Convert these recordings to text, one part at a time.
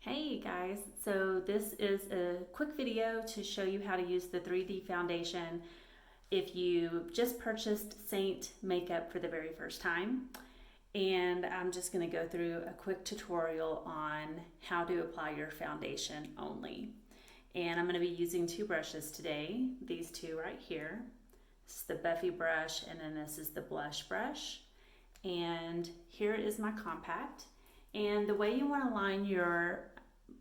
Hey guys, so this is a quick video to show you how to use the 3D foundation if you just purchased Seint makeup for the very first time. And I'm just going to go through a quick tutorial on how to apply your foundation only. And I'm going to be using two brushes today, these two right here. This is the Buffy brush and then this is the blush brush. And here is my compact. And the way you want to line your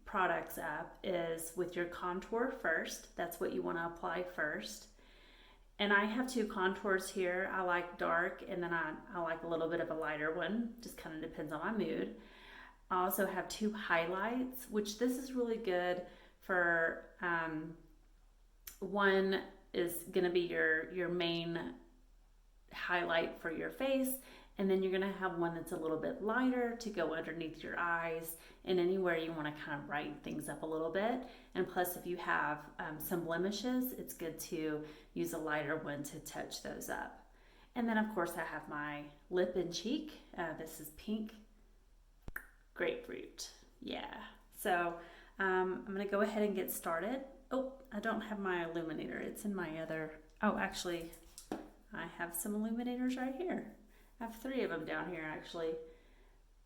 products up is with your contour first. That's what you want to apply first. And I have two contours here. I like dark and then I like a little bit of a lighter one. Just kind of depends on my mood. I also have two highlights, which this is really good for one is going to be your main highlight for your face, and then you're going to have one that's a little bit lighter to go underneath your eyes and anywhere you want to kind of brighten things up a little bit. And plus, if you have some blemishes, it's good to use a lighter one to touch those up. And then of course I have my lip and cheek. This is pink grapefruit. Yeah, so I'm going to go ahead and get started. Oh, I don't have my illuminator. It's in my other, oh actually I have some illuminators right here. I have three of them down here actually.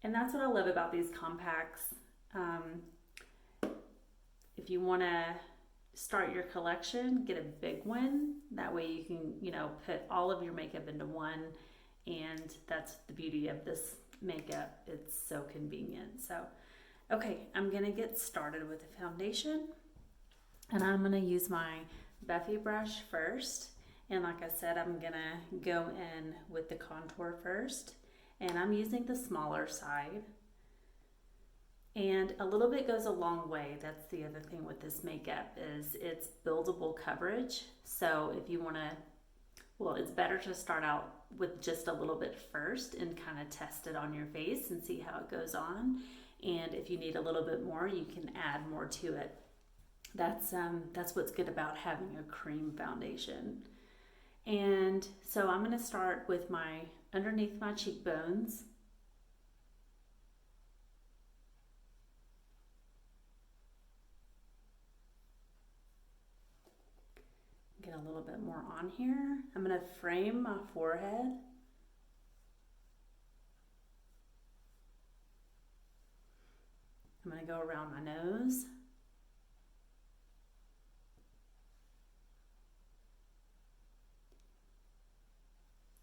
And that's what I love about these compacts. If you want to start your collection, get a big one. That way you can, put all of your makeup into one. And that's the beauty of this makeup. It's so convenient. So, okay, I'm going to get started with the foundation. And I'm going to use my Buffy brush first. And like I said, I'm gonna go in with the contour first, and I'm using the smaller side. And a little bit goes a long way. That's the other thing with this makeup is it's buildable coverage. So if you wanna, well, it's better to start out with just a little bit first and kind of test it on your face and see how it goes on. And if you need a little bit more, you can add more to it. That's what's good about having a cream foundation. And so I'm going to start with my underneath my cheekbones. Get a little bit more on here. I'm going to frame my forehead. I'm going to go around my nose.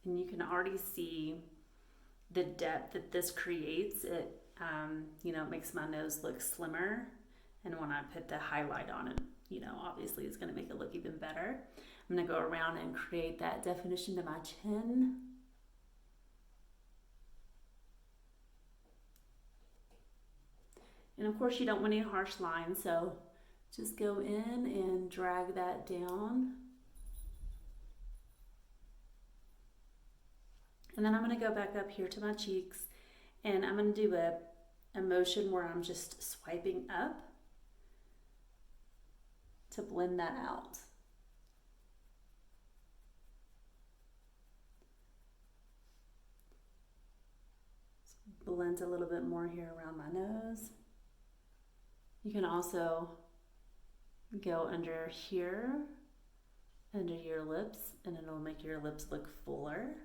And you can already see the depth that this creates. It, makes my nose look slimmer. And when I put the highlight on it, obviously it's gonna make it look even better. I'm gonna go around and create that definition to my chin. And of course you don't want any harsh lines, so just go in and drag that down. And then I'm going to go back up here to my cheeks, and I'm going to do a motion where I'm just swiping up to blend that out. Blend a little bit more here around my nose. You can also go under here, under your lips, and it'll make your lips look fuller.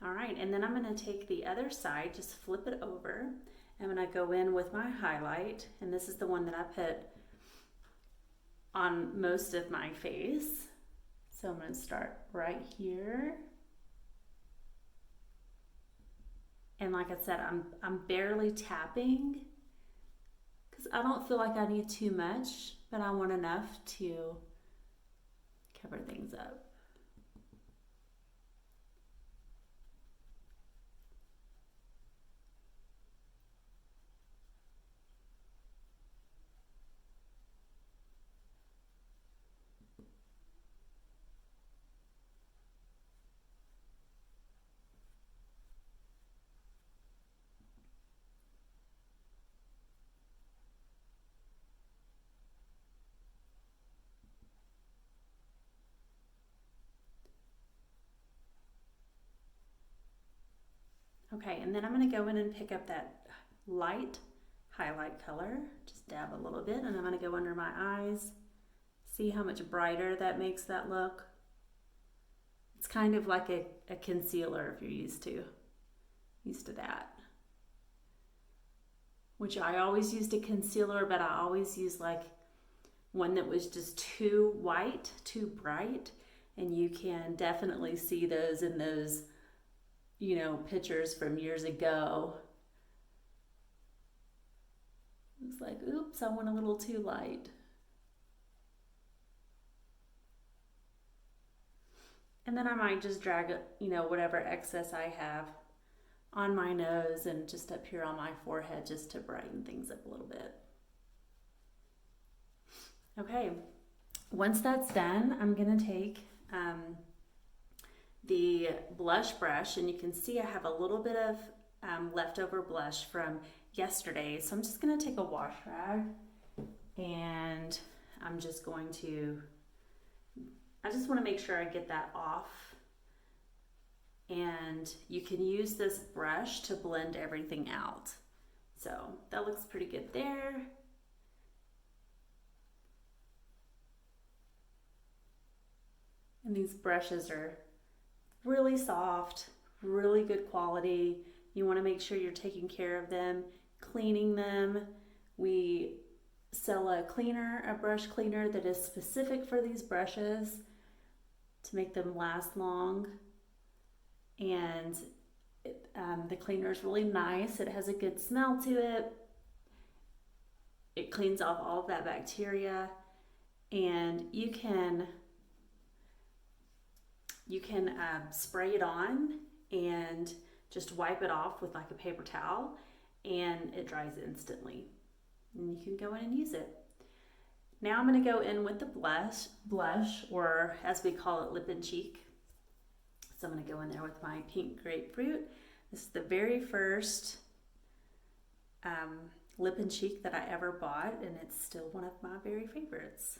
All right, and then I'm going to take the other side, just flip it over. I'm going to go in with my highlight, and this is the one that I put on most of my face. So I'm going to start right here. And like I said, I'm barely tapping because I don't feel like I need too much, but I want enough to cover things up. Okay, and then I'm going to go in and pick up that light highlight color, just dab a little bit, and I'm going to go under my eyes. See how much brighter that makes that look? It's kind of like a concealer if you're used to that. Which I always used a concealer, but I always used like one that was just too white, too bright, and you can definitely see those in those, you know, pictures from years ago. It's like, oops, I went a little too light. And then I might just drag, you know, whatever excess I have on my nose and just up here on my forehead just to brighten things up a little bit. Okay, once that's done, I'm gonna take the blush brush, and you can see I have a little bit of leftover blush from yesterday. So I'm just gonna take a wash rag and I'm just going to, I just wanna make sure I get that off. And you can use this brush to blend everything out. So that looks pretty good there. And these brushes are really soft, really good quality. You want to make sure you're taking care of them, cleaning them. We sell a cleaner, a brush cleaner that is specific for these brushes to make them last long. And the cleaner is really nice. It has a good smell to it. It cleans off all of that bacteria, and you can spray it on and just wipe it off with like a paper towel, and it dries instantly. And you can go in and use it. Now I'm going to go in with the blush, or as we call it, lip and cheek. So I'm going to go in there with my pink grapefruit. This is the very first lip and cheek that I ever bought, and it's still one of my very favorites.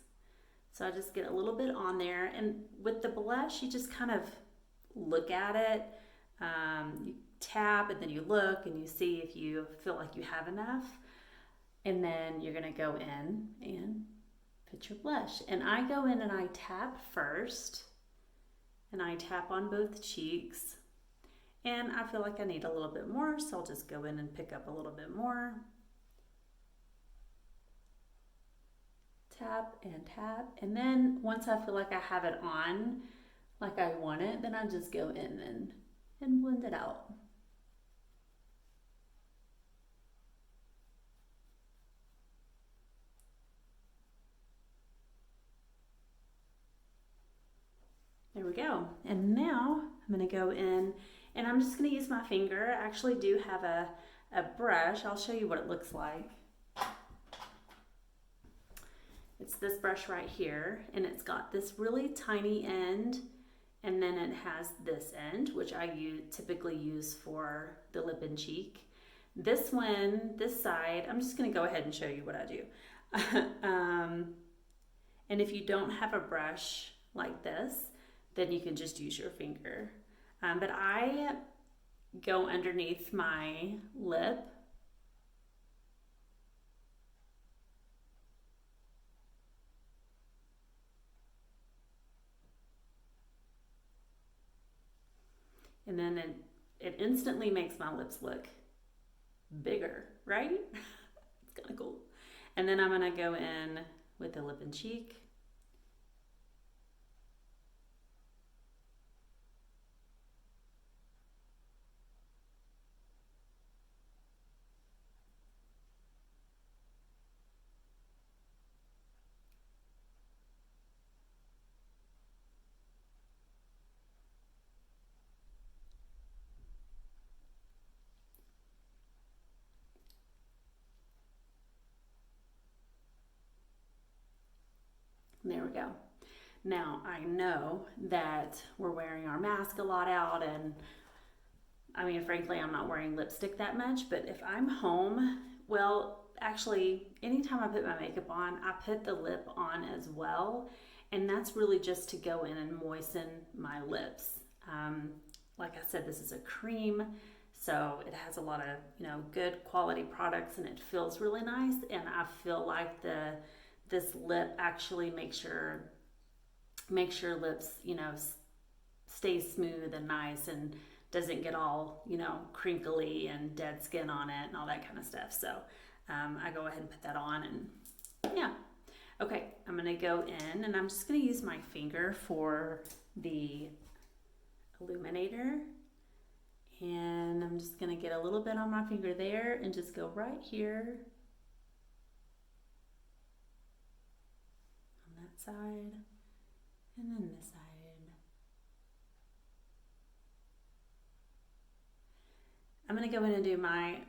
So I just get a little bit on there, and with the blush, you just kind of look at it. You tap, and then you look, and you see if you feel like you have enough. And then you're going to go in and put your blush. And I go in and I tap first, and I tap on both cheeks. And I feel like I need a little bit more, so I'll just go in and pick up a little bit more. Tap and tap, and then once I feel like I have it on like I want it, then I just go in and blend it out. There we go. And now I'm going to go in, and I'm just going to use my finger. I actually do have a brush. I'll show you what it looks like. It's this brush right here, and it's got this really tiny end, and then it has this end, which I typically use for the lip and cheek. This one, this side, I'm just going to go ahead and show you what I do. And if you don't have a brush like this, then you can just use your finger. But I go underneath my lip. And then it instantly makes my lips look bigger, right? It's kind of cool. And then I'm gonna go in with the lip and cheek. There we go. Now I know that we're wearing our mask a lot out, and I mean, frankly, I'm not wearing lipstick that much, but if I'm home, well, actually, anytime I put my makeup on, I put the lip on as well, and that's really just to go in and moisten my lips. Like I said, this is a cream, So it has a lot of, good quality products, and it feels really nice. And I feel like this lip actually makes your lips, stay smooth and nice, and doesn't get all, crinkly and dead skin on it and all that kind of stuff. So I go ahead and put that on, and yeah. Okay, I'm gonna go in, and I'm just gonna use my finger for the illuminator. And I'm just gonna get a little bit on my finger there and just go right here on that side, and then this side. I'm gonna go in and do my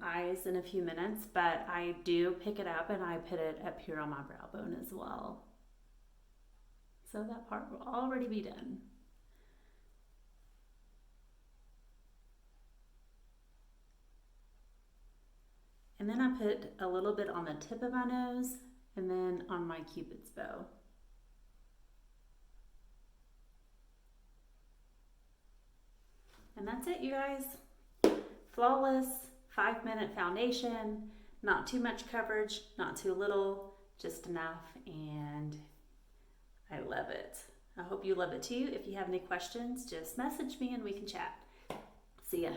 eyes in a few minutes, but I do pick it up and I put it up here on my brow bone as well. So that part will already be done. And then I put a little bit on the tip of my nose and then on my Cupid's bow. And that's it, you guys. Flawless 5-minute foundation, not too much coverage, not too little, just enough, and I love it. I hope you love it too. If you have any questions, just message me and we can chat. See ya.